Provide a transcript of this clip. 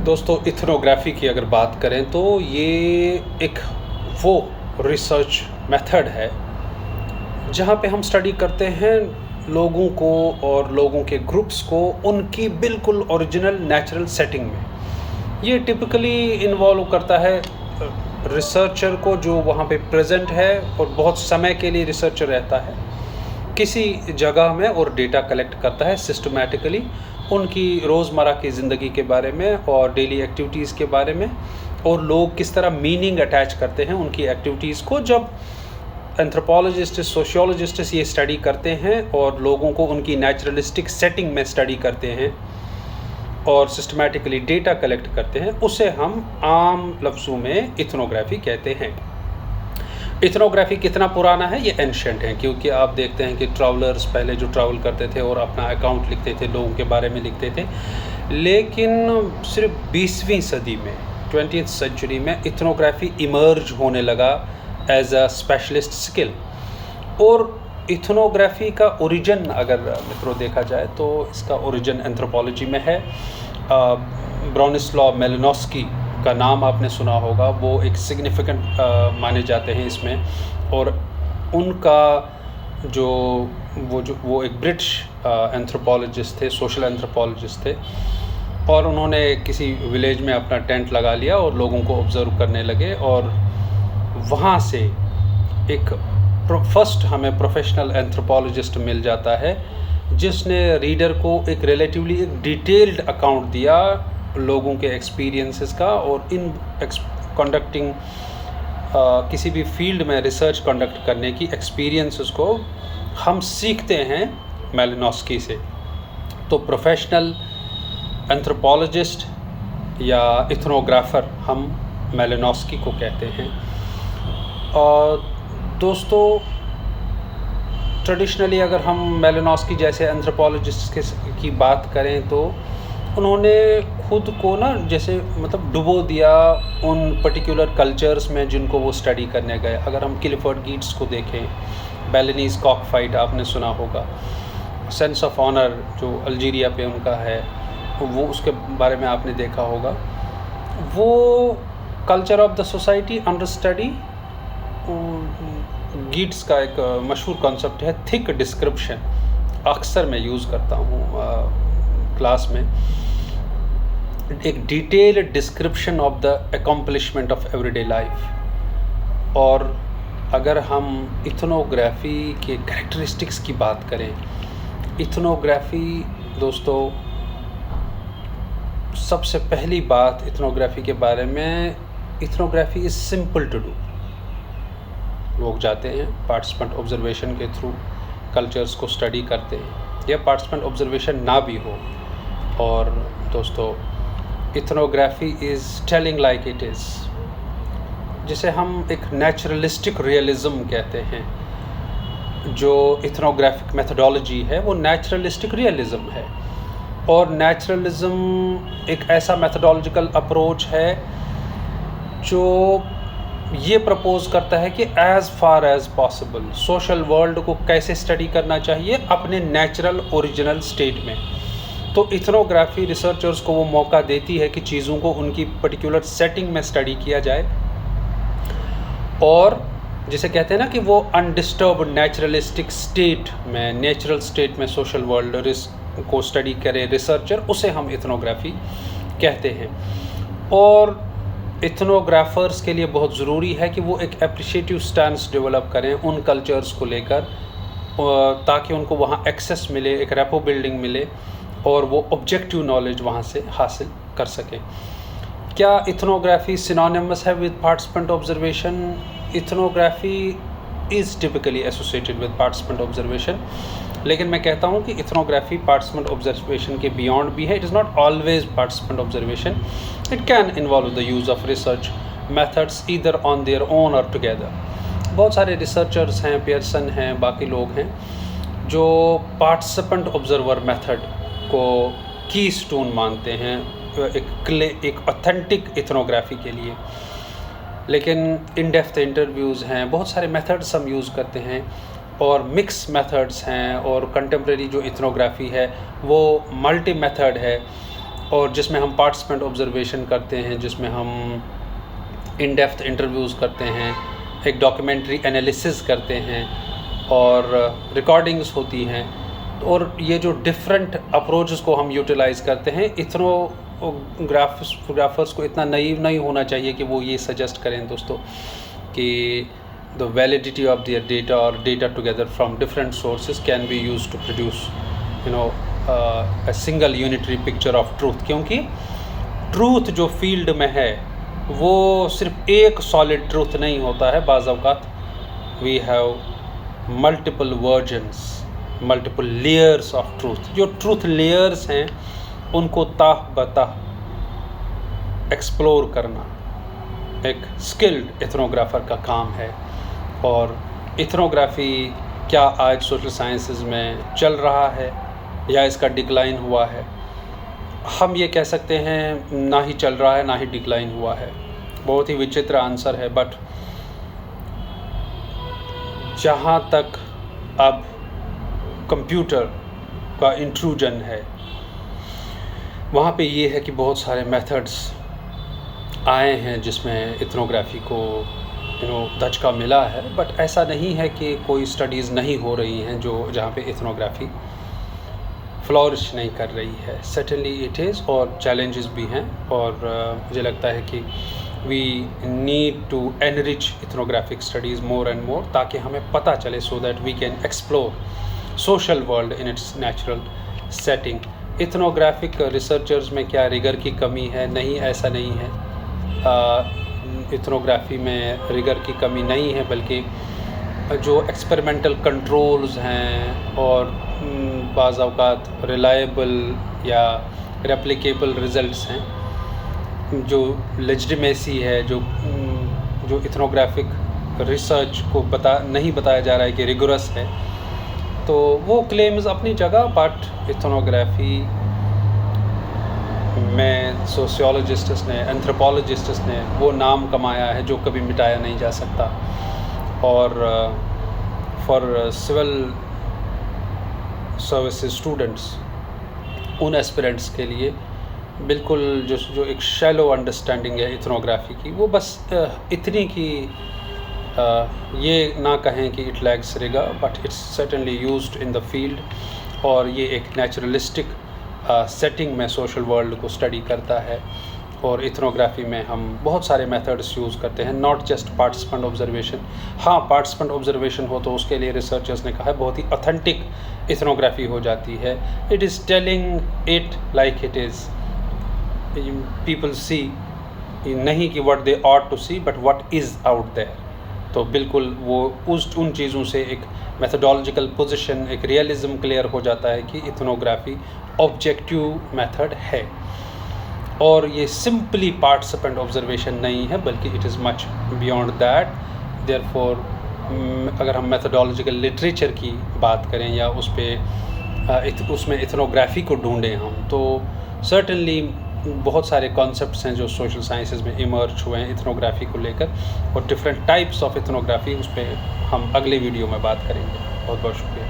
दोस्तों इथनोग्राफी की अगर बात करें तो ये एक वो रिसर्च मेथड है जहाँ पे हम स्टडी करते हैं लोगों को और लोगों के ग्रुप्स को उनकी बिल्कुल ओरिजिनल नेचुरल सेटिंग में। ये टिपिकली इन्वॉल्व करता है रिसर्चर को जो वहाँ पे प्रेजेंट है और बहुत समय के लिए रिसर्चर रहता है किसी जगह में और डेटा कलेक्ट करता है सिस्टमैटिकली उनकी रोज़मर्रा की ज़िंदगी के बारे में और डेली एक्टिविटीज़ के बारे में, और लोग किस तरह मीनिंग अटैच करते हैं उनकी एक्टिविटीज़ को। जब एंथ्रोपोलॉजिस्ट सोशियोलॉजिस्ट ये स्टडी करते हैं और लोगों को उनकी नेचुरलिस्टिक सेटिंग में स्टडी करते हैं और सिस्टमैटिकली डेटा कलेक्ट करते हैं, उसे हम आम लफ्ज़ों में इथनोग्राफी कहते हैं। इथनोग्राफी कितना पुराना है? ये एंशिएंट है, क्योंकि आप देखते हैं कि ट्रैवलर्स पहले जो ट्रैवल करते थे और अपना अकाउंट लिखते थे, लोगों के बारे में लिखते थे, लेकिन सिर्फ 20वीं सदी में 20th सेंचुरी में इथनोग्राफी इमर्ज होने लगा एज अ स्पेशलिस्ट स्किल। और इथनोग्राफी का ओरिजिन अगर मित्रों देखा जाए तो इसका ओरिजिन एंथ्रोपोलॉजी में है। ब्रोनिस्लाव मेलिनोस्की का नाम आपने सुना होगा, वो एक सिग्निफिकेंट माने जाते हैं इसमें। और उनका वो एक ब्रिटिश एंथ्रोपोलॉजिस्ट थे, सोशल एंथ्रोपोलॉजिस्ट थे, और उन्होंने किसी विलेज में अपना टेंट लगा लिया और लोगों को ऑब्ज़र्व करने लगे। और वहाँ से एक फर्स्ट हमें प्रोफेशनल एंथ्रोपोलॉजिस्ट मिल जाता है जिसने रीडर को एक रिलेटिवली एक डिटेल्ड अकाउंट दिया लोगों के एक्सपीरियंसेस का। और इन कंडक्टिंग किसी भी फील्ड में रिसर्च कंडक्ट करने की एक्सपीरियंसेस को हम सीखते हैं मेलिनोस्की से। तो प्रोफेशनल एंथ्रोपोलॉजिस्ट या इथनोग्राफर हम मेलिनोस्की को कहते हैं। और दोस्तों ट्रेडिशनली अगर हम मेलिनोस्की जैसे एंथ्रोपोलॉजिस्ट की बात करें तो उन्होंने खुद को ना जैसे मतलब डुबो दिया उन पर्टिकुलर कल्चर्स में जिनको वो स्टडी करने गए। अगर हम क्लिफर्ड गिट्स को देखें, बेलिनीज़ कॉक फाइट आपने सुना होगा, सेंस ऑफ ऑनर जो अल्जीरिया पे उनका है, वो उसके बारे में आपने देखा होगा। वो culture of the society under study. Gits का एक मशहूर कॉन्सेप्ट है थिक डिस्क्रिप्शन, अक्सर मैं यूज़ करता हूँ क्लास में। एक detailed description of the accomplishment of everyday life. और अगर हम इथनोग्राफी के कैरेक्टरिस्टिक्स की बात करें, इथनोग्राफी दोस्तों सबसे पहली बात इथनोग्राफी के बारे में, ethnography is simple to do. लोग जाते हैं पार्टिसिपेंट ऑब्जर्वेशन के थ्रू कल्चर्स को स्टडी करते हैं, या पार्टिसिपेंट ऑब्जर्वेशन ना भी हो। और दोस्तों ethnography is telling like it is, जिसे हम एक नेचुरलिस्टिक रियलिज़म कहते हैं। जो इथनोग्राफिक मेथडोलॉजी है वो नेचुरलिस्टिक रियलिज़म है। और नेचुरलिज़म एक ऐसा मेथडोलॉजिकल अप्रोच है जो ये प्रपोज करता है कि as far as possible social world को कैसे स्टडी करना चाहिए अपने नेचुरल ओरिजिनल स्टेट में। तो इथनोग्राफी रिसर्चर्स को वो मौका देती है कि चीज़ों को उनकी पर्टिकुलर सेटिंग में स्टडी किया जाए, और जिसे कहते हैं ना कि वो अनडिस्टर्ब नेचुरलिस्टिक स्टेट में, नेचुरल स्टेट में सोशल वर्ल्ड को स्टडी करे रिसर्चर, उसे हम इथनोग्राफी कहते हैं। और इथनोग्राफर्स के लिए बहुत ज़रूरी है कि वो एक एप्रिशिएटिव स्टैंस डेवलप करें उन कल्चर्स को लेकर, ताकि उनको वहाँ एक्सेस मिले, एक रेपो बिल्डिंग मिले और वो ऑब्जेक्टिव नॉलेज वहाँ से हासिल कर सकें। क्या इथनोग्राफी सिनोनिमस है with participant observation? Ethnography is typically associated with participant observation, लेकिन मैं कहता हूँ कि इथनोग्राफी पार्टिसिपेंट ऑब्जर्वेशन के बियॉन्ड भी है। It is not always participant observation, it can involve the use of research methods either on their own और together. बहुत सारे रिसर्चर्स हैं, पियर्सन हैं, बाकी लोग हैं जो पार्टिसिपेंट ऑब्जर्वर मेथड को की स्टोन मानते हैं एक ऑथेंटिक इथनोग्राफी के लिए। लेकिन इन डेप्थ इंटरव्यूज़ हैं, बहुत सारे मेथड्स हम यूज़ करते हैं, और मिक्स मेथड्स हैं। और कंटेम्प्रेरी जो इथनोग्राफी है वो मल्टी मेथड है, और जिसमें हम पार्टिसिपेंट ऑब्जर्वेशन करते हैं, जिसमें हम इन डेप्थ इंटरव्यूज़ करते हैं, एक डॉक्यूमेंट्री एनालिसिस करते हैं और रिकॉर्डिंग्स होती हैं। और ये जो डिफरेंट अप्रोचेस को हम यूटिलाइज़ करते हैं, फोटोग्राफर्स को इतना नाइव नहीं होना चाहिए कि वो ये सजेस्ट करें दोस्तों कि the validity of their data और data together from different sources can be use to produce a single unitary picture of truth. क्योंकि ट्रूथ जो फील्ड में है वो सिर्फ एक सॉलिड ट्रूथ नहीं होता है, बाज़ औक़ात we have multiple versions, multiple layers of truth. जो ट्रूथ लेयर्स हैं उनको ताह बताह एक्सप्लोर करना एक स्किल्ड इथनोग्राफर का काम है। और इथनोग्राफी क्या आज सोशल साइंसेज में चल रहा है या इसका डिक्लाइन हुआ है? हम ये कह सकते हैं ना ही चल रहा है ना ही डिक्लाइन हुआ है। बहुत ही विचित्र आंसर है, बट जहाँ तक अब कंप्यूटर का इंट्रूजन है वहाँ पे ये है कि बहुत सारे मेथड्स आए हैं जिसमें इथनोग्राफी को धचका मिला है। बट ऐसा नहीं है कि कोई स्टडीज़ नहीं हो रही हैं जो जहाँ पे इथनोग्राफी फ्लॉरिश नहीं कर रही है। सर्टेनली इट इज़, और चैलेंजेस भी हैं। और मुझे लगता है कि we need to enrich ethnographic studies more and more, ताकि हमें पता चले so that we can explore social world in its natural setting. Ethnographic researchers में क्या रिगर की कमी है? नहीं, ऐसा नहीं है। इथनोग्राफी में रिगर की कमी नहीं है, बल्कि जो एक्सपेरिमेंटल कंट्रोल्स हैं और बाज़ औक़ात रिलायबल या रेप्लिकेबल रिज़ल्ट्स हैं, जो लेजिटिमेसी है, जो इथनोग्राफिक रिसर्च को नहीं बताया जा रहा है कि रिगोरस है, तो वो क्लेम्स अपनी जगह। बट इथनोग्राफी में सोशियोलॉजिस्ट्स ने, एंथ्रोपोलॉजिस्ट्स ने वो नाम कमाया है जो कभी मिटाया नहीं जा सकता। और फॉर सिविल सर्विसेज स्टूडेंट्स, उन एस्पिरेंट्स के लिए बिल्कुल जो एक शैलो अंडरस्टैंडिंग है इथनोग्राफी की, वो बस इतनी कि ये ना कहें कि it lags rigour, but it's certainly used in the field. और ये एक नेचुरलिस्टिक सेटिंग में सोशल वर्ल्ड को स्टडी करता है। और इथनोग्राफी में हम बहुत सारे मेथड्स यूज़ करते हैं, नॉट जस्ट पार्टिसिपेंट ऑब्जर्वेशन। हाँ, पार्टिसिपेंट ऑब्जर्वेशन हो तो उसके लिए रिसर्चर्स ने कहा है बहुत ही ऑथेंटिक इथनोग्राफी हो जाती है। It is telling it like it is, people see, नहीं कि what they ought to see but what is out there. तो बिल्कुल वो उन चीज़ों से एक मेथडोलॉजिकल पोजीशन, एक रियलिज्म क्लियर हो जाता है कि इथनोग्राफी ऑब्जेक्टिव मेथड है। और ये सिंपली पार्टिसिपेंट ऑब्जर्वेशन नहीं है, बल्कि it is much beyond that. Therefore अगर हम मेथडोलॉजिकल लिटरेचर की बात करें या उसमें इथनोग्राफी को ढूंढें हम, तो सर्टेनली बहुत सारे कॉन्सेप्ट्स हैं जो सोशल साइंसेज में इमर्ज हुए हैं इथनोग्राफी को लेकर। और डिफरेंट टाइप्स ऑफ इथनोग्राफी, उस पर हम अगले वीडियो में बात करेंगे। बहुत बहुत शुक्रिया।